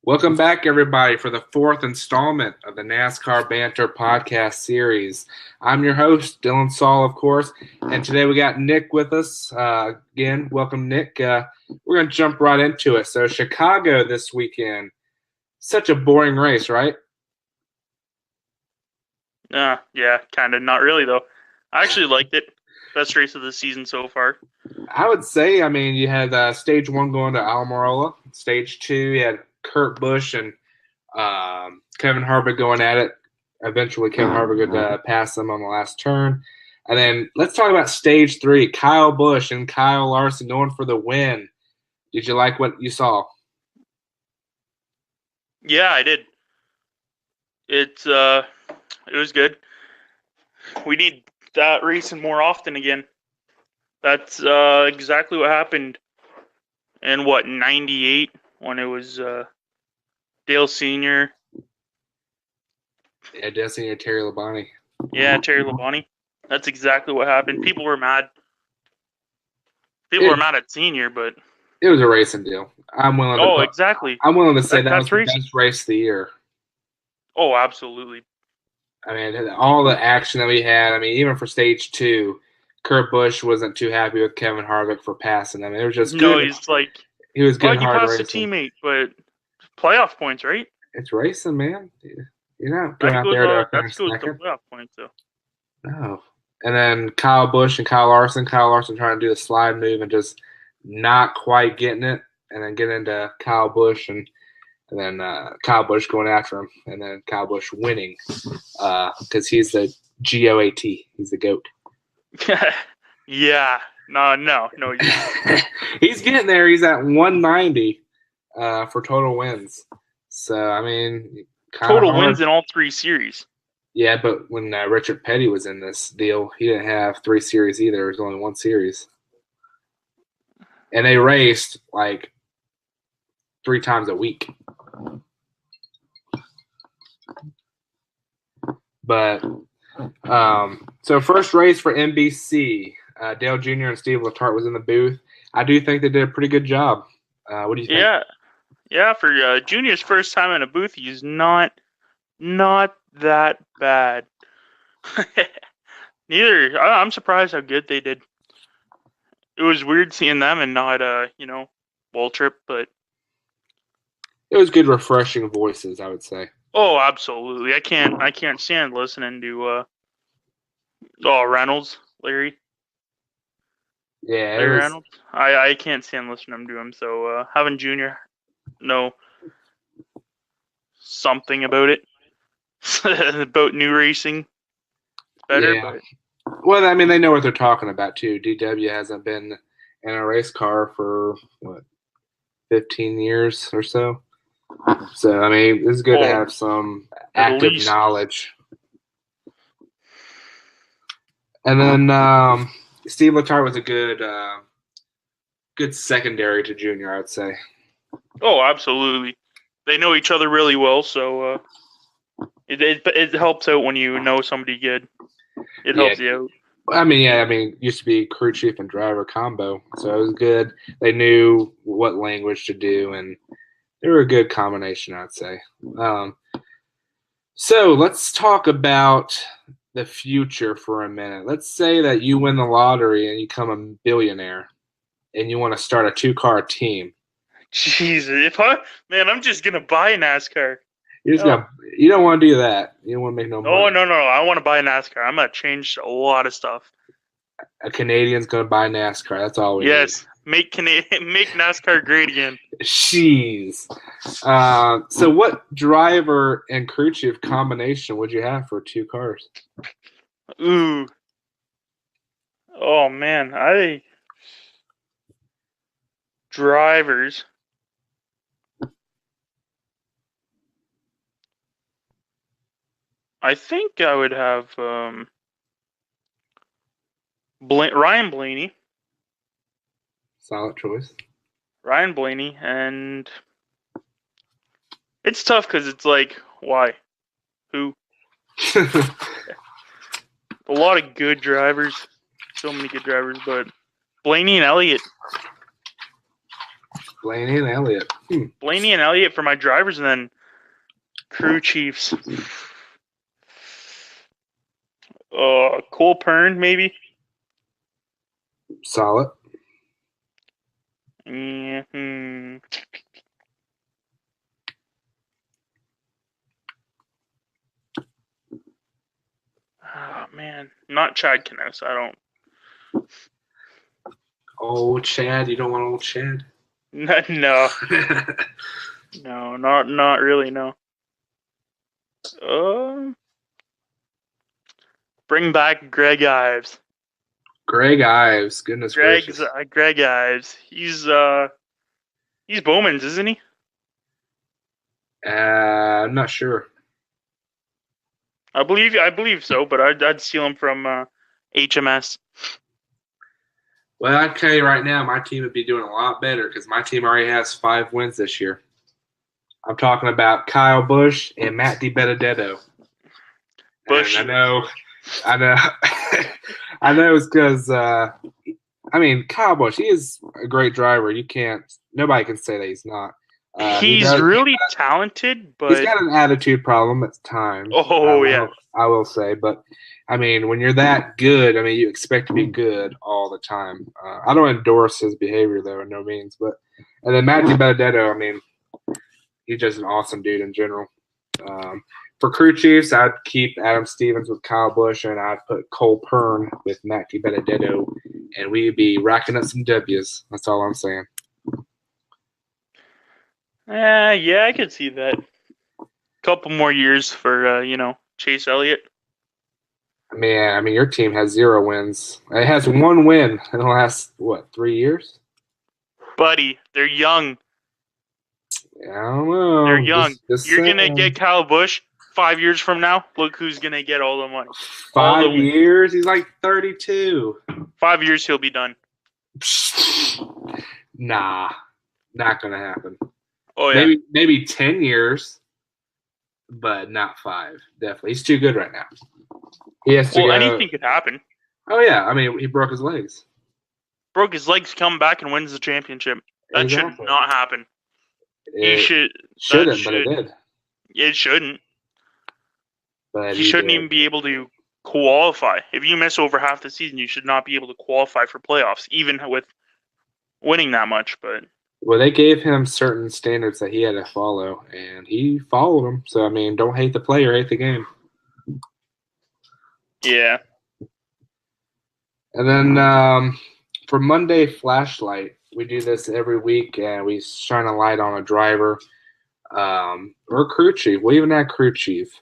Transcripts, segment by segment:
Welcome back, everybody, for the fourth installment of the NASCAR Banter podcast series. I'm your host, Dylan Saul, of course, and today we got Nick with us. Again, welcome, Nick. We're going to jump right into it. So, Chicago this weekend, such a boring race, right? Yeah, kind of. Not really, though. I actually liked it. Best race of the season so far. I would say, you had stage one going to Almirola. Stage two, you had Kurt Busch and Kevin Harvick going at it. Eventually, Kevin Harvick would pass them on the last turn. And then let's talk about stage three. Kyle Busch and Kyle Larson going for the win. Did you like what you saw? Yeah, I did. It was good. We need that racing more often again. That's exactly what happened in, 98 when it was Dale Sr. Yeah, Dale Sr., Terry Labonte. Yeah, Terry Labonte. That's exactly what happened. People were mad. People were mad at Senior, but it was a racing deal. Exactly. I'm willing to say that was the best race of the year. Oh, absolutely. I mean, all the action that we had. Even for stage two, Kurt Busch wasn't too happy with Kevin Harvick for passing him. It was just good. No, he's like, he was good. You passed a teammate, but playoff points, right? It's racing, man. You're not going out there to finish second. That goes to playoff points, though. No. And then Kyle Busch and Kyle Larson. Kyle Larson trying to do the slide move and just not quite getting it, and then get into Kyle Busch and then Kyle Busch going after him, and then Kyle Busch winning because he's the GOAT. He's the GOAT. Yeah. No. He's getting there. He's at 190 for total wins. So, total wins in all three series. Yeah, but when Richard Petty was in this deal, he didn't have three series either. There was only one series. And they raced like 3 times a week. But so first race for NBC, Dale Jr. and Steve Letarte was in the booth. I do think they did a pretty good job. What do you think? Yeah. For Junior's first time in a booth, he's not that bad. Neither. I'm surprised how good they did. It was weird seeing them and not Waltrip, but it was good, refreshing voices, I would say. Oh, absolutely. I can't stand listening to Reynolds, Larry. Yeah, Larry Reynolds. I can't stand listening to him. So having Junior know something about it, about new racing, better. Yeah. Well, they know what they're talking about too. DW hasn't been in a race car for 15 years or so. So, it's good to have some active knowledge. And then Steve Letarte was a good secondary to Junior, I would say. Oh, absolutely. They know each other really well, so it helps out when you know somebody good. It helps you out. Used to be crew chief and driver combo, so it was good. They knew what language to do, and they were a good combination, I'd say. So let's talk about the future for a minute. Let's say that you win the lottery and you become a billionaire, and you want to start a 2-car team. Jesus, I'm just gonna buy a NASCAR. You don't want to do that. You don't want to make no money. No. I want to buy a NASCAR. I'm gonna change a lot of stuff. A Canadian's gonna buy NASCAR. That's all we need. Make NASCAR great again. Jeez. So what driver and crew chief combination would you have for 2 cars? Ooh. Oh man, drivers. I think I would have Ryan Blaney. Solid choice. Ryan Blaney, and it's tough because it's like, why? Who? A lot of good drivers. So many good drivers, but Blaney and Elliott. Blaney and Elliott. Blaney and Elliott for my drivers, and then crew chiefs. Cole Pern, maybe. Solid. Mm-hmm. Oh, man. Not Chad Knaus. I don't. Old Chad. You don't want old Chad? No. No, not really, no. Bring back Greg Ives. Greg Ives. Goodness gracious. Greg Ives. He's Bowman's, isn't he? I'm not sure. I believe so, but I'd steal him from HMS. Well, I tell you right now, my team would be doing a lot better because my team already has 5 wins this year. I'm talking about Kyle Busch and Matt DiBenedetto. Busch. I know. I know it's because, Kyle Busch, he is a great driver. Nobody can say that he's not. He's really talented, but he's got an attitude problem at times. Oh, yeah. I will say, but when you're that good, you expect to be good all the time. I don't endorse his behavior though, in no means. And then Matt DiBenedetto, he's just an awesome dude in general. For crew chiefs, I'd keep Adam Stevens with Kyle Busch, and I'd put Cole Pern with Matt DiBenedetto, and we'd be racking up some W's. That's all I'm saying. Yeah, I could see that. Couple more years for Chase Elliott. Your team has 0 wins. It has 1 win in the last 3 years? Buddy, they're young. Yeah, I don't know. They're young. Just You're saying. gonna get Kyle Busch 5 years from now. Look who's gonna get all the money. 5 years? He's like 32. 5 years, he'll be done. Nah, not gonna happen. Oh yeah, maybe 10 years, but not 5. Definitely, he's too good right now. He has to go. Anything could happen. Oh yeah, he broke his legs. Broke his legs, come back and wins the championship. That should not happen. But it did. It shouldn't. But he shouldn't even be able to qualify. If you miss over half the season, you should not be able to qualify for playoffs, even with winning that much. But they gave him certain standards that he had to follow, and he followed them. So don't hate the player, hate the game. Yeah. And then for Monday Flashlight, we do this every week, and we shine a light on a driver or crew chief. We even add crew chief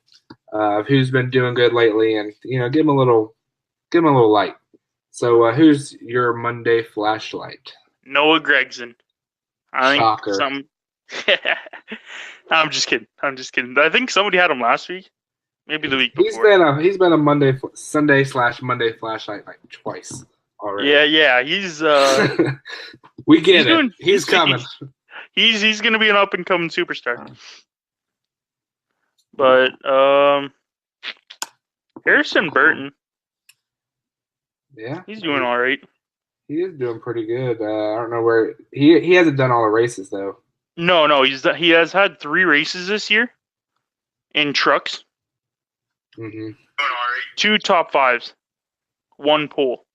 who's been doing good lately, and give him a little light. So who's your Monday Flashlight? Noah Gregson. I think Shocker. I'm just kidding. I think somebody had him last week. Maybe the week before. He's been a Sunday/Monday Flashlight like twice already. Yeah. He's we get it. He's coming. He's going to be an up and coming superstar. But Harrison Burton. Yeah, he's doing all right. He is doing pretty good. I don't know where he hasn't done all the races though. No, he has had 3 races this year in trucks. Mm-hmm. 2 top 5s, 1 pole.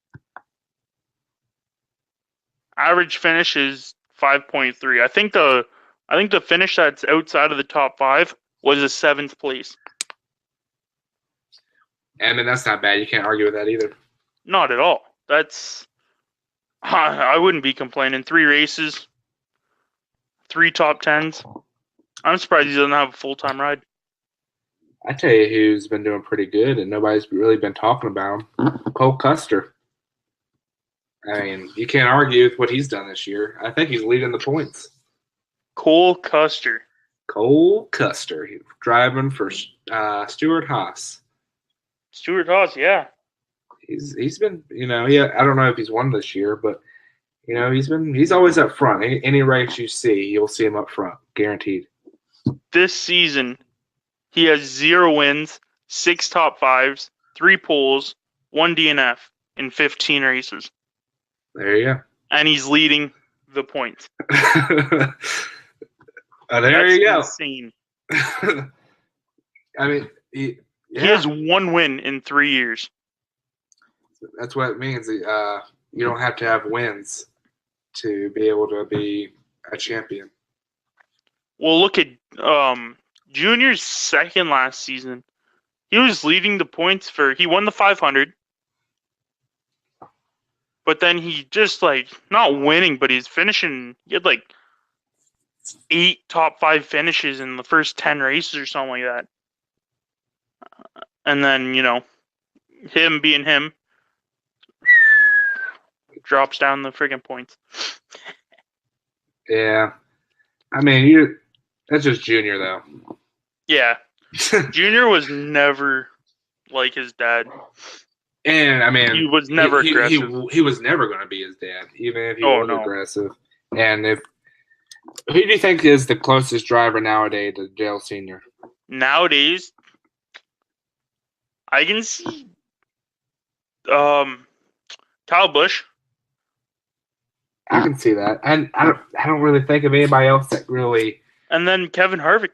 Average finish is 5.3. I think the finish that's outside of the top 5 was a 7th place. That's not bad. You can't argue with that either. Not at all. I wouldn't be complaining. 3 races, 3 top 10s. I'm surprised he doesn't have a full-time ride. I tell you who's been doing pretty good and nobody's really been talking about him. Cole Custer. You can't argue with what he's done this year. I think he's leading the points. Cole Custer. He's driving for Stuart Haas. Stuart Haas, yeah. He's been, I don't know if he's won this year, but he's always up front. Any race you see, you'll see him up front, guaranteed. This season, he has 0 wins, 6 top 5s, 3 poles, 1 DNF in 15 races. There you go. And he's leading the points. There you go. Insane. I mean, he has one win in 3 years. That's what it means. You don't have to have wins to be able to be a champion. Well, look at Junior's second last season. He was leading the points he won the 500. But then he just, not winning, but he's finishing. He had, 8 top 5 finishes in the first 10 races or something like that. And then, him being him drops down the friggin' points. Yeah. I mean, that's just Junior, though. Yeah. Junior was never like his dad. And, I mean, he was never aggressive. He was never going to be his dad, even if he was aggressive. And who do you think is the closest driver nowadays to Dale Sr.? Nowadays, I can see Kyle Busch. I can see that. And I don't really think of anybody else that really. And then Kevin Harvick.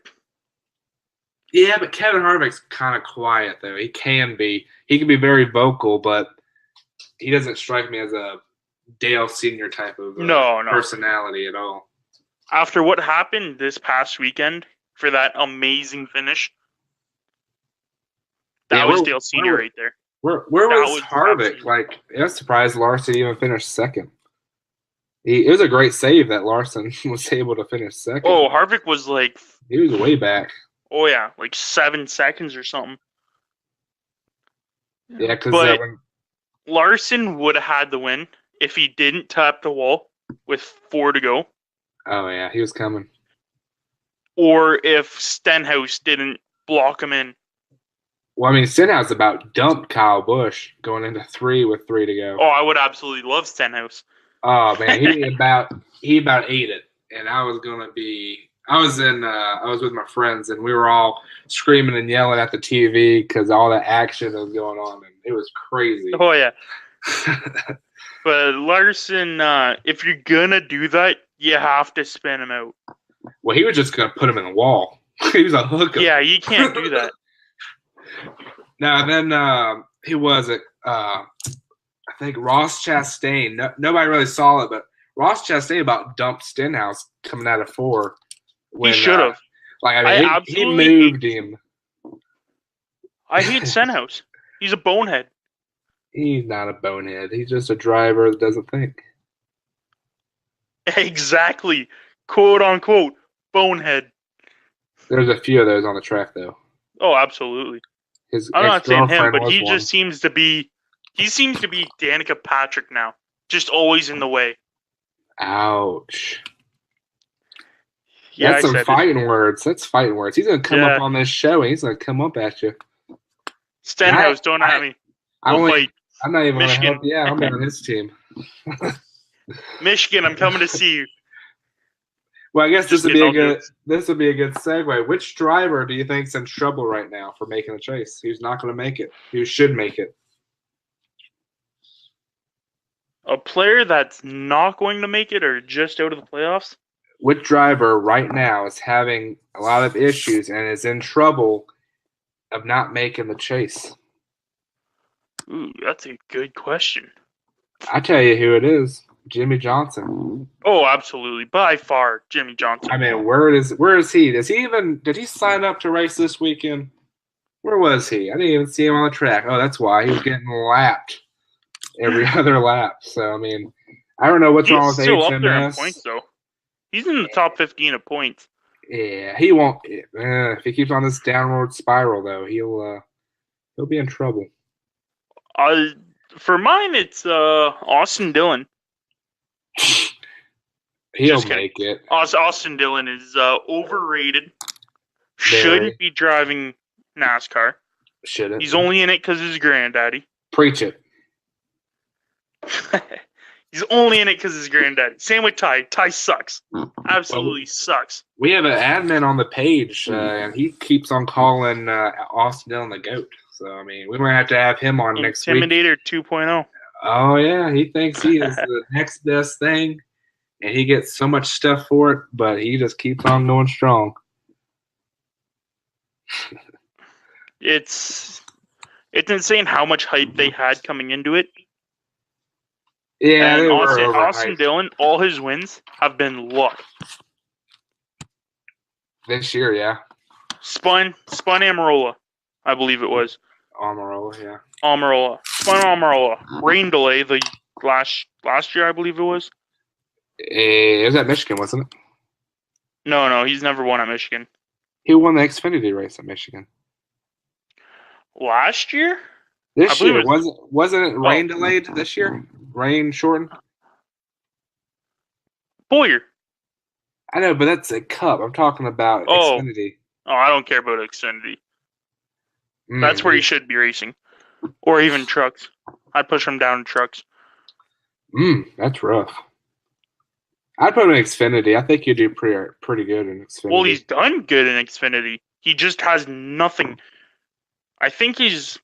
Yeah, but Kevin Harvick's kind of quiet, though. He can be. He can be very vocal, but he doesn't strike me as a Dale Sr. type of personality at all. After what happened this past weekend for that amazing finish, that was Dale Sr. right there. Where was Harvick? I was surprised Larson even finished second. It was a great save that Larson was able to finish second. Oh, Harvick was he was way back. Oh, yeah, 7 seconds or something. Yeah, because Larson would have had the win if he didn't tap the wall with 4 to go. Oh, yeah, he was coming. Or if Stenhouse didn't block him in. Well, I mean, Stenhouse about dumped Kyle Busch going into 3 with 3 to go. Oh, I would absolutely love Stenhouse. Oh, man, he about ate it. And I was with my friends, and we were all screaming and yelling at the TV because all the action that was going on, and it was crazy. Oh, yeah. But Larson, if you're going to do that, you have to spin him out. Well, he was just going to put him in the wall. He was a hooker. Yeah, you can't do that. Now, then he was at, I think, Ross Chastain. Nobody really saw it, but Ross Chastain about dumped Stenhouse coming out of 4. He should have. He moved him. I hate Stenhouse. He's a bonehead. He's not a bonehead. He's just a driver that doesn't think. Exactly. Quote unquote bonehead. There's a few of those on the track, though. Oh, absolutely. I'm not saying him, but he just seems to be. He seems to be Danica Patrick now, just always in the way. Ouch. Yeah, that's some fighting words. That's fighting words. He's gonna come up on this show, and he's gonna come up at you. Stenhouse, don't at me. I'm not even gonna help. Yeah, I'm on his team. Michigan, I'm coming to see you. Well, I guess this would be a good segue. Which driver do you think's in trouble right now for making the chase? Who's not going to make it? Who should make it? A player that's not going to make it or just out of the playoffs? Which driver right now is having a lot of issues and is in trouble of not making the chase? Ooh, that's a good question. I tell you who it is. Jimmy Johnson. Oh, absolutely. By far, Jimmy Johnson. I mean, where is he? Did he sign up to race this weekend? Where was he? I didn't even see him on the track. Oh, that's why. He was getting lapped every other lap. So, I mean, I don't know what's wrong with HMS. He's still up there in points, though. He's in the top 15 of points. Yeah, he won't. If he keeps on this downward spiral, though, he'll be in trouble. For mine, it's Austin Dillon. He'll make it. Austin Dillon is overrated. Shouldn't be driving NASCAR. Shouldn't. He's only in it because of his granddaddy. Preach it. He's only in it because of his granddaddy. Same with Ty. Ty sucks. Absolutely sucks. We have an admin on the page, and he keeps on calling Austin Dillon the GOAT. So, I mean, we might have to have him on next week. Intimidator 2.0. Oh, yeah. He thinks he is the next best thing. and he gets so much stuff for it, but he just keeps on going strong. It's insane how much hype they had coming into it. Yeah, And they were Austin overhyped. Dillon, all his wins have been luck. This year, yeah. Spun Amarola, I believe it was. Amarola, yeah. Amarola. Spun Amarola. Rain delay the last year, I believe it was. It was at Michigan, wasn't it? No, he's never won at Michigan. He won the Xfinity race at Michigan. Last year? This year, wasn't it rain delayed this year? Rain shortened? Boyer. I know, but that's a Cup. I'm talking about Xfinity. Oh, I don't care about Xfinity. That's where he should be racing. Or even trucks. I'd push him down to trucks. That's rough. I'd put him in Xfinity. I think you do pretty good in Xfinity. Well, he's done good in Xfinity. He just has nothing. I think he's...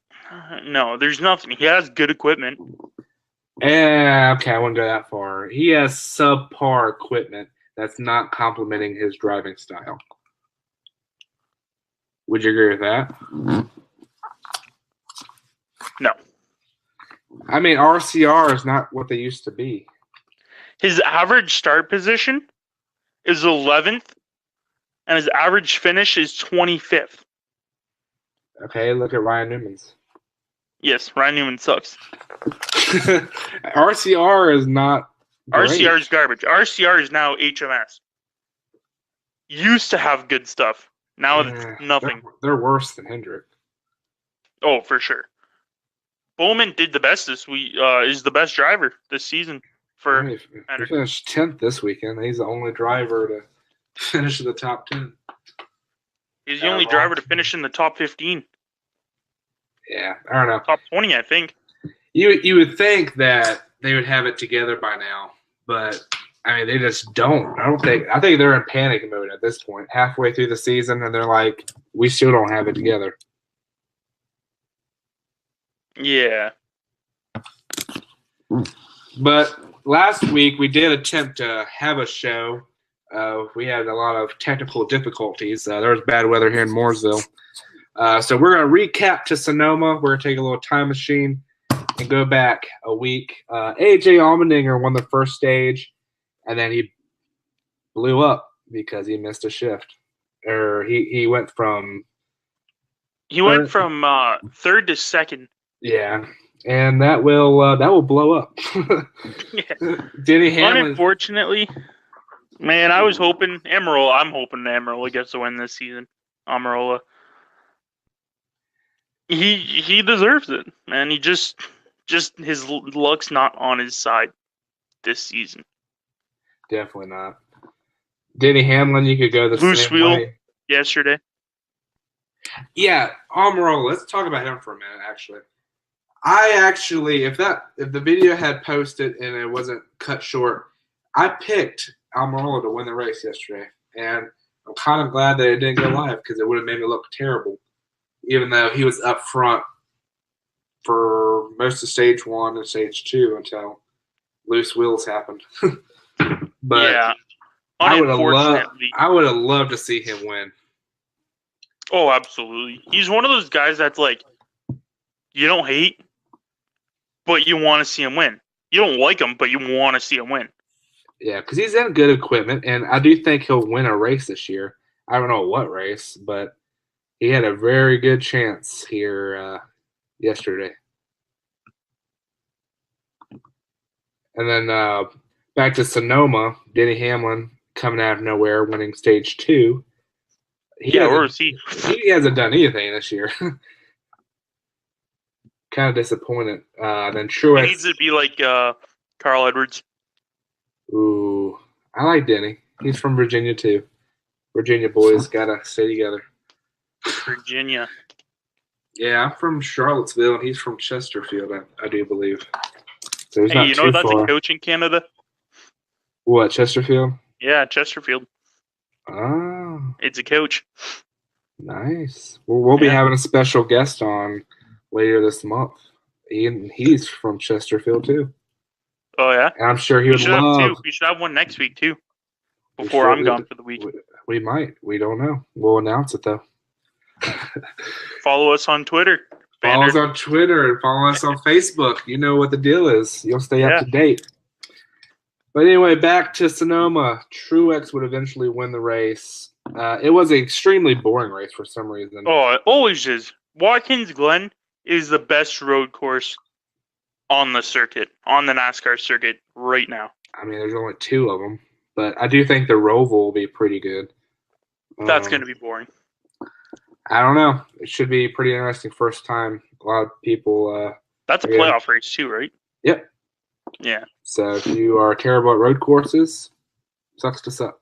No, there's nothing. He has good equipment. Okay, I wouldn't go that far. He has subpar equipment that's not complementing his driving style. Would you agree with that? No. I mean, RCR is not what they used to be. His average start position is 11th, and his average finish is 25th. Okay, look at Ryan Newman's. Yes, Ryan Newman sucks. RCR is not great. RCR is garbage. RCR is now HMS. Used to have good stuff. Now it's nothing. They're worse than Hendrick. Oh, for sure. Bowman did the best this week. Is the best driver this season for He finished 10th this weekend. He's the only driver to finish in the top 10. He's the only driver to finish in the top 15. Yeah, I don't know. Top 20, I think. You would think that they would have it together by now, but I mean they just don't. I think they're in panic mode at this point, halfway through the season, and they're like, we still don't have it together. Yeah. But last week we did attempt to have a show. We had a lot of technical difficulties. There was bad weather here in Mooresville. So we're going to recap to Sonoma. We're going to take a little time machine and go back a week. AJ Allmendinger won the first stage, and then he blew up because he missed a shift. Or he went from... He went from third to second. Yeah, and that will blow up. Yeah. Denny Hamlin... Unfortunately, man, I was hoping Amarola. I'm hoping Amarola gets the win this season. Amarola. He deserves it, man. He just his luck's not on his side this season. Definitely not. Denny Hamlin, you could go the loose same wheel way. Yesterday. Yeah, Amarola. Let's talk about him for a minute. Actually, if the video had posted and it wasn't cut short, I picked Amarola to win the race yesterday, and I'm kind of glad that it didn't go live because it would have made me look terrible. Even though he was up front for most of stage 1 and stage 2 until loose wheels happened. But yeah, I would have loved to see him win. Oh, absolutely. He's one of those guys that's like, you don't hate, but you want to see him win. You don't like him, but you want to see him win. Yeah, because he's in good equipment, and I do think he'll win a race this year. I don't know what race, but he had a very good chance here yesterday. And then back to Sonoma, Denny Hamlin coming out of nowhere, winning stage 2. Where is he? He hasn't done anything this year. Kind of disappointed. Then Truex. He needs to be like Carl Edwards. Ooh, I like Denny. He's from Virginia too. Virginia boys gotta stay together. Virginia. Yeah, I'm from Charlottesville, and he's from Chesterfield, I do believe. So he's hey, not you know too that's far. a coach in Canada? What, Chesterfield? Yeah, Chesterfield. Oh. It's a coach. Nice. Well, we'll be having a special guest on later this month. He's from Chesterfield too. Oh yeah. And I'm sure he We would should have love. two. We should have one next week too. Before I'm gone for the week. We might. We don't know. We'll announce it though. Follow us on Twitter. Follow us on Twitter and follow us on Facebook. You know what the deal is. You'll stay up to date. But anyway, back to Sonoma. Truex would eventually win the race. It was an extremely boring race for some reason. Oh, it always is. Watkins Glen is the best road course on the circuit, on the NASCAR circuit right now. I mean, there's only 2 of them. But I do think the Roval will be pretty good. That's going to be boring. I don't know. It should be pretty interesting first time. A lot of people... That's a playoff race too, right? Yep. Yeah. So if you are terrible at road courses, sucks to suck.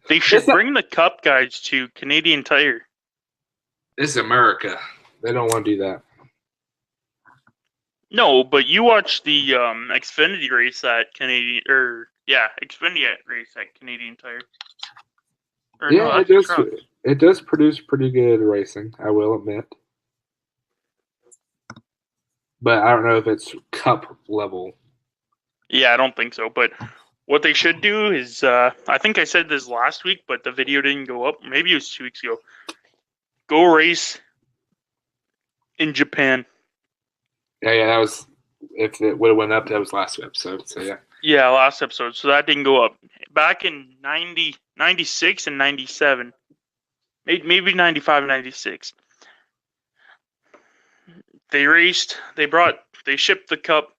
They should bring the Cup guys to Canadian Tire. This is America. They don't want to do that. No, but you watched the Xfinity race at Xfinity race at Canadian Tire. It does produce pretty good racing, I will admit. But I don't know if it's Cup level. Yeah, I don't think so. But what they should do is, I think I said this last week, but the video didn't go up. Maybe it was 2 weeks ago. Go race in Japan. Yeah, that was, if it would have went up, that was last episode, so yeah. Yeah, last episode, so that didn't go up. Back in 96 and 97, maybe 95, 96, they raced, they shipped the Cup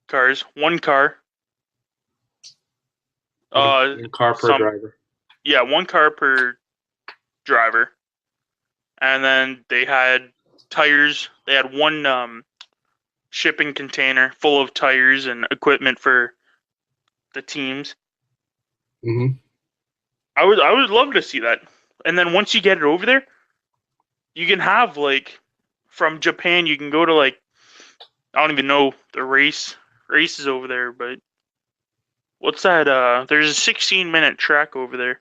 cars, one car. One car per driver. Yeah, one car per driver. And then they had tires, they had one shipping container full of tires and equipment for the teams. Mm-hmm. I would love to see that. And then once you get it over there, you can have from Japan, you can go to I don't even know the races over there, but what's that? There's a 16-minute track over there.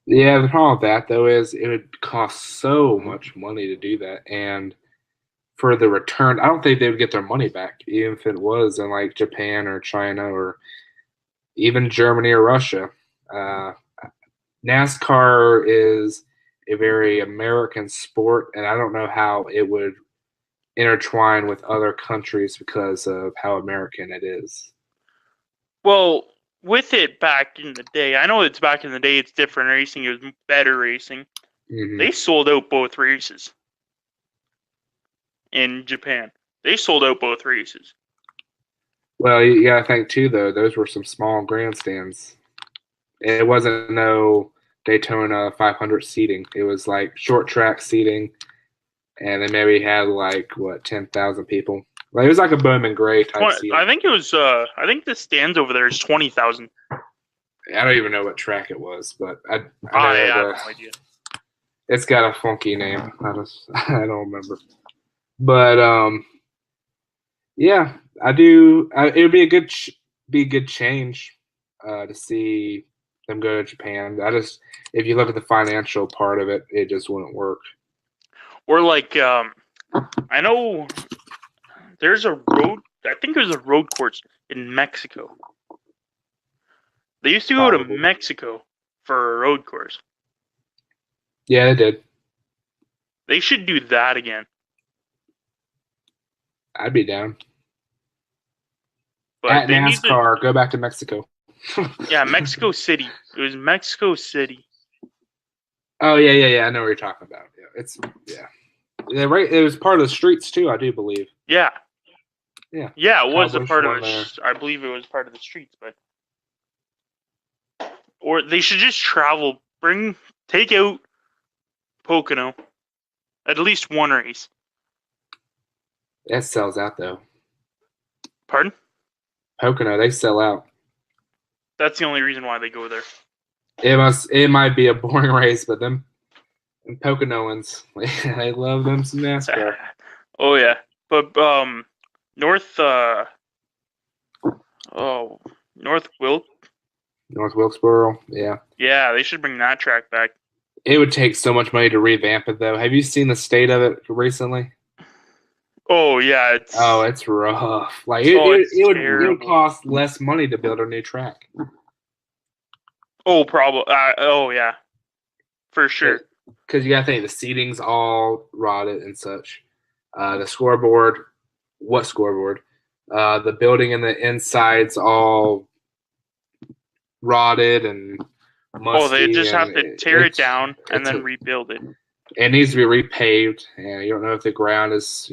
Yeah, the problem with that though is it would cost so much money to do that, and for the return, I don't think they would get their money back, even if it was in Japan or China or even Germany or Russia. NASCAR is a very American sport, and I don't know how it would intertwine with other countries because of how American it is. Well, with it back in the day, I know it's back in the day, it's different racing, it was better racing. Mm-hmm. They sold out both races. In Japan, they sold out both races. Well, you gotta think too, though. Those were some small grandstands. It wasn't no Daytona 500 seating. It was short track seating, and they maybe had 10,000 people. It was like a Bowman Gray type seating. I think it was. I think the stands over there is 20,000. I don't even know what track it was, but I have no idea. It's got a funky name. I don't remember. But yeah, I do. It would be a good change to see them go to Japan. If you look at the financial part of it, it just wouldn't work. Or I know there's a road. I think there's a road course in Mexico. They used to go to Mexico for a road course. Yeah, they did. They should do that again. I'd be down. But at NASCAR, go back to Mexico. Yeah, Mexico City. It was Mexico City. Oh yeah. I know what you're talking about. Yeah, right. It was part of the streets too, I do believe. Yeah. Yeah. Yeah, it was a part of it. I believe it was part of the streets, or they should just travel. Take out Pocono. At least one race. That sells out though. Pardon? Pocono, they sell out. That's the only reason why they go there. It might be a boring race, but them Poconoans, they love them some NASCAR. Oh yeah, but North Wilkesboro, yeah. Yeah, they should bring that track back. It would take so much money to revamp it, though. Have you seen the state of it recently? Oh yeah, it's rough. Like it's it would terrible. cost less money to build a new track. Oh, probably. Oh yeah, for sure. Because you got to think the seating's all rotted and such. The scoreboard, what scoreboard? The building and the inside's all rotted and musty. Oh, they just have to tear it down and then rebuild it. It needs to be repaved, and you don't know if the ground is,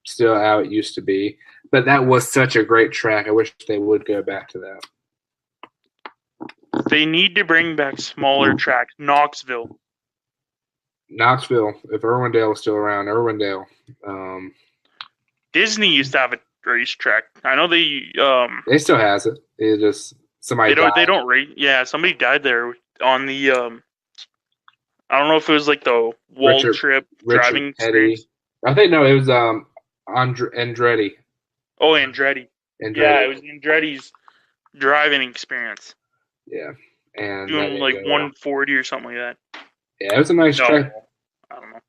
still how it used to be. But that was such a great track. I wish they would go back to that. They need to bring back smaller tracks. Knoxville, if Irwindale was still around, Irwindale. Disney used to have a racetrack. I know they still has it. It just somebody they don't race. Yeah, somebody died there on the I don't know if it was like the Wall Trip driving experience. I think no, it was Andretti. Oh, Andretti. Yeah, it was Andretti's driving experience. Yeah, and doing like 140 or something like that. Yeah, it was a nice track. I don't know.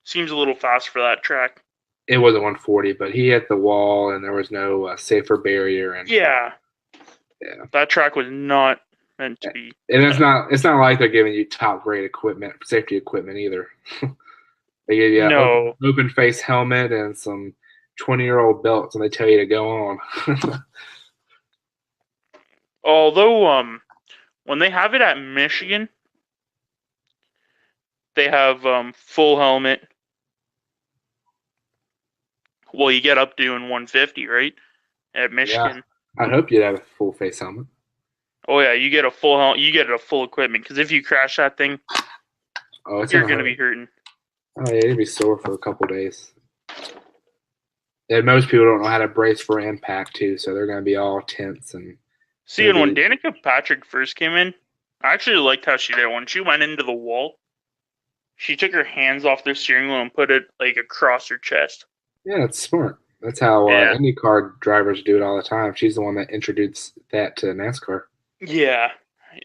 Seems a little fast for that track. It wasn't 140, but he hit the wall, and there was no safer barrier. And yeah, that track was not meant to be. And it's not like they're giving you top grade equipment, safety equipment either. They give you an open face helmet and some 20-year-old belts, and they tell you to go on. Although, when they have it at Michigan, they have full helmet. Well, you get up doing 150, right? At Michigan. Yeah, I hope you'd have a full face helmet. Oh yeah, you get a full helmet. You get a full equipment because if you crash that thing, you're gonna be hurting. Oh yeah, you'd be sore for a couple days. And most people don't know how to brace for impact too, so they're gonna be all tense and. See, and when Danica Patrick first came in, I actually liked how she did it. When she went into the wall, she took her hands off the steering wheel and put it like across her chest. Yeah, that's smart. That's how IndyCar drivers do it all the time. She's the one that introduced that to NASCAR. Yeah,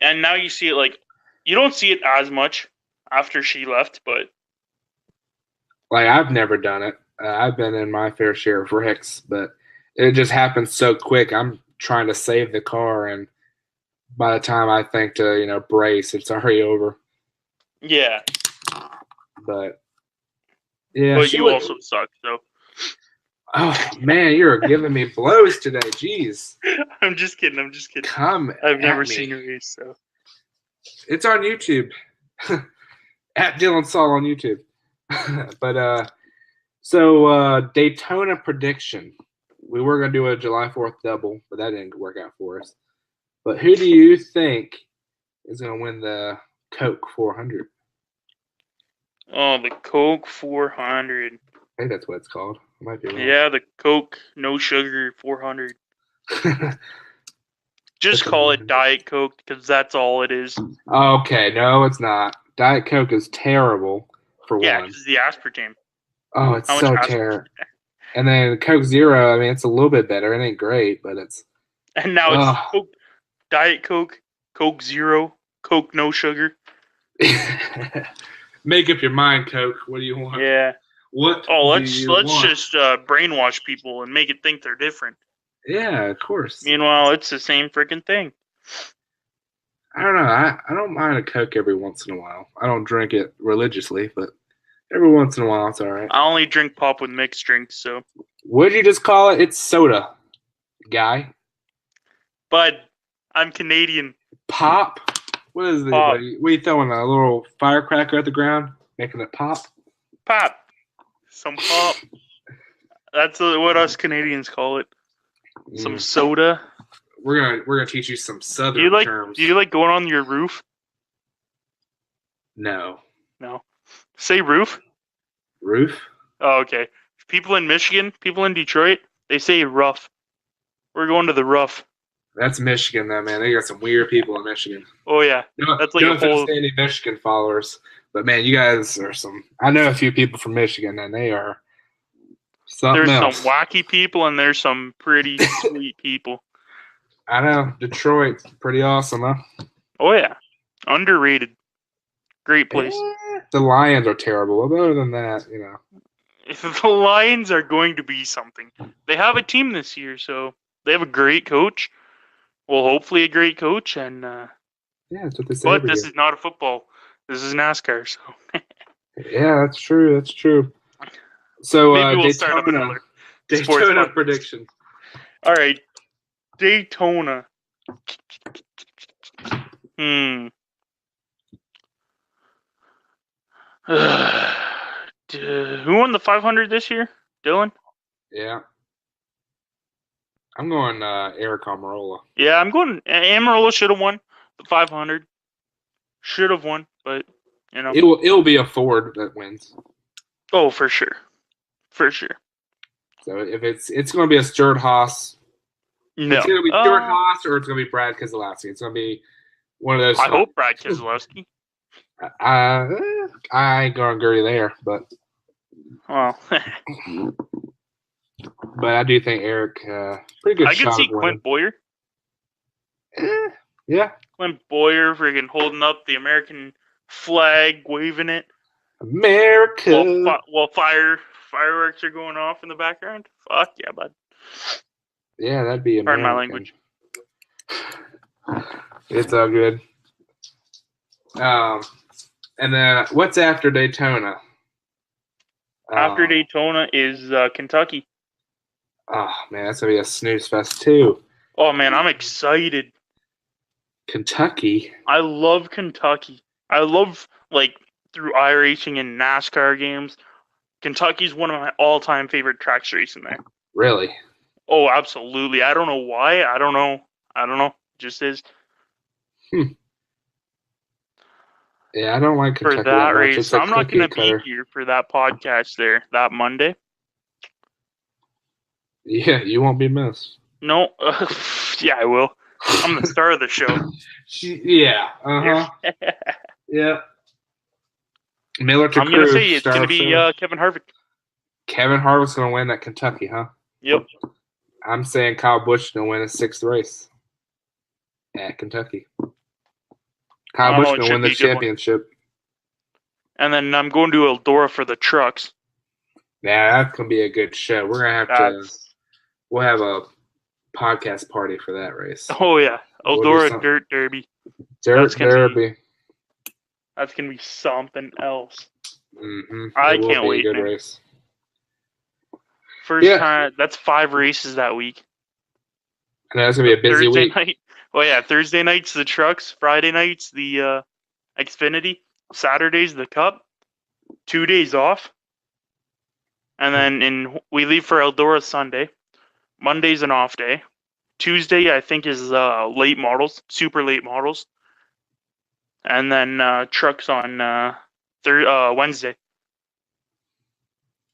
and now you see it like you don't see it as much after she left, but like I've never done it. I've been in my fair share of wrecks, but it just happens so quick. I'm trying to save the car, and by the time I think to brace, it's already over. Yeah, but yeah, but you also suck, so. Oh man, you're giving me blows today. Jeez. I'm just kidding. I've never seen your race, so it's on YouTube. At Dylan Saul on YouTube. But so Daytona prediction. We were gonna do a July 4th double, but that didn't work out for us. But who do you think is gonna win the Coke 400? Oh, the Coke 400. I think that's what it's called. Might be wrong. Yeah, the Coke No Sugar 400. Just call it Diet Coke because that's all it is. Okay, no, it's not. Diet Coke is terrible for one. Yeah, because the aspartame. Oh, it's so terrible. And then Coke Zero, I mean, it's a little bit better. It ain't great, but it's. And now it's Coke, Diet Coke, Coke Zero, Coke No Sugar. Make up your mind, Coke. What do you want? Yeah. What? Let's just brainwash people and make it think they're different. Yeah, of course. Meanwhile, it's the same freaking thing. I don't know. I don't mind a Coke every once in a while. I don't drink it religiously, but every once in a while it's all right. I only drink pop with mixed drinks, so. What'd you just call it? It's soda, guy. Bud, I'm Canadian. Pop? What is it? What are you throwing, a little firecracker at the ground? Making it pop? Pop. Some pop. That's what us Canadians call it. Some soda. We're gonna teach you some Southern terms. Do you like going on your roof? No. Say roof. Roof? Oh, okay. People in Michigan, people in Detroit, they say rough. We're going to the rough. That's Michigan, though, man. They got some weird people in Michigan. Oh yeah, that's like a whole. Any Michigan followers, but man, you guys are some. I know a few people from Michigan, and they are something There's else. Some wacky people, and there's some pretty sweet people. I know Detroit's pretty awesome, huh? Oh yeah, underrated. Great place. The Lions are terrible. But other than that, The Lions are going to be something. They have a team this year, so they have a great coach. Well, hopefully a great coach, and Yeah, that's what they say. but this is not a football. This is NASCAR, so yeah, that's true. That's true. So maybe we'll start up another sports Daytona podcast. prediction. All right, Daytona. Who won the 500 this year? Dylan? Yeah. I'm going Eric Almirola. Yeah, I'm going. Amarola should have won the 500. Should have won, but you know. It'll be a Ford that wins. Oh, for sure. For sure. So if it's going to be a Stuart Haas. No. It's going to be Stuart Haas or it's going to be Brad Keselowski. It's going to be one of those. I hope Brad Keselowski. I ain't going to agree there, but. Well. But I do think Eric, pretty good I shot. could see Clint Boyer. Yeah. Clint Boyer friggin' holding up the American flag, waving it. America. While fireworks are going off in the background. Fuck yeah, bud. Yeah, that'd be American. Pardon my language. It's all good. And then what's after Daytona? After Daytona is Kentucky. Oh, man, that's going to be a snooze fest, too. Oh, man, I'm excited. Kentucky? I love Kentucky. I love, through iRacing and NASCAR games, Kentucky's one of my all-time favorite tracks racing there. Really? Oh, absolutely. I don't know why. I don't know. It just is. Yeah, I don't like Kentucky for that race. I'm not going to be here for that podcast there that Monday. Yeah, you won't be missed. No, yeah, I will. I'm the star of the show. Yeah. Yeah. Miller to I'm going to say it's going to be Kevin Harvick. Kevin Harvick's going to win at Kentucky, huh? Yep. I'm saying Kyle Busch is going to win his 6th race at Kentucky. Kyle Busch going to win the championship. And then I'm going to Eldora for the trucks. Yeah, that's going to be a good show. We're going to have to... We'll have a podcast party for that race. Oh, yeah. Eldora Dirt Derby. Dirt Derby. That's going to be something else. Mm-hmm. I can't wait, man. Race. First time. That's 5 races that week. And that's going to be a busy week. Night. Well, yeah, Thursday night's the trucks. Friday night's the Xfinity. Saturday's the Cup. 2 days off. And then we leave for Eldora Sunday. Monday's an off day. Tuesday, I think, is late models, super late models. And then trucks on Wednesday.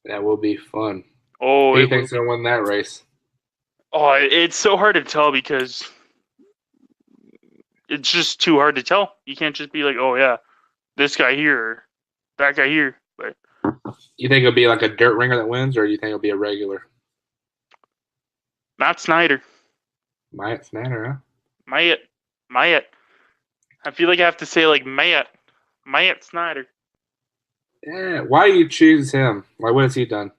That will be fun. Oh, who do you think's going to win that race? Oh, it's so hard to tell because it's just too hard to tell. You can't just be like, oh, yeah, this guy here or that guy here. But you think it'll be like a dirt ringer that wins, or you think it'll be a regular? Matt Snyder. Matt Snyder, huh? Matt. I feel like I have to say like Matt Snyder. Yeah. Why do you choose him? Like, what has he done?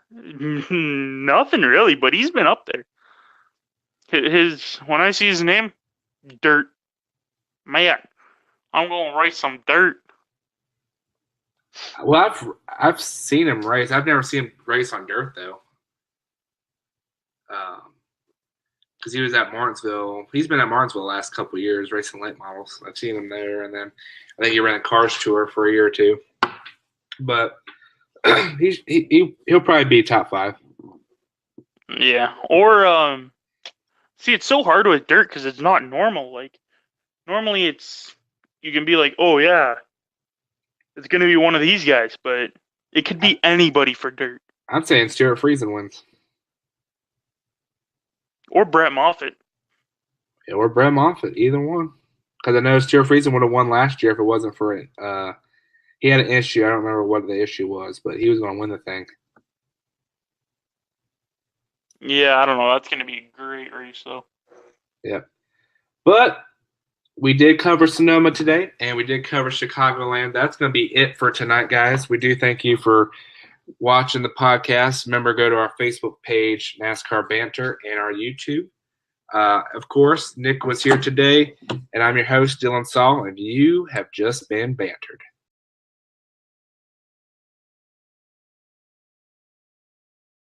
Nothing really, but he's been up there. When I see his name, dirt. Matt. I'm gonna race some dirt. Well, I've seen him race. I've never seen him race on dirt though. Because he was at Martinsville. He's been at Martinsville the last couple of years racing late models. I've seen him there, and then I think he ran a Cars Tour for a year or two. But he'll probably be top 5. Yeah, or see, it's so hard with dirt because it's not normal. Like normally, you can be like, oh yeah, it's gonna be one of these guys, but it could be anybody for dirt. I'm saying Stuart Friesen wins. Or Brett Moffitt. Yeah, or Brett Moffitt, either one. Because I know Stuart Friesen would have won last year if it wasn't for it. He had an issue. I don't remember what the issue was, but he was going to win the thing. Yeah, I don't know. That's going to be a great race, though. Yeah. But we did cover Sonoma today, and we did cover Chicagoland. That's going to be it for tonight, guys. We do thank you for watching the podcast, remember go to our Facebook page, NASCAR Banter, and our YouTube. Of course, Nick was here today, and I'm your host, Dylan Saul, and you have just been bantered.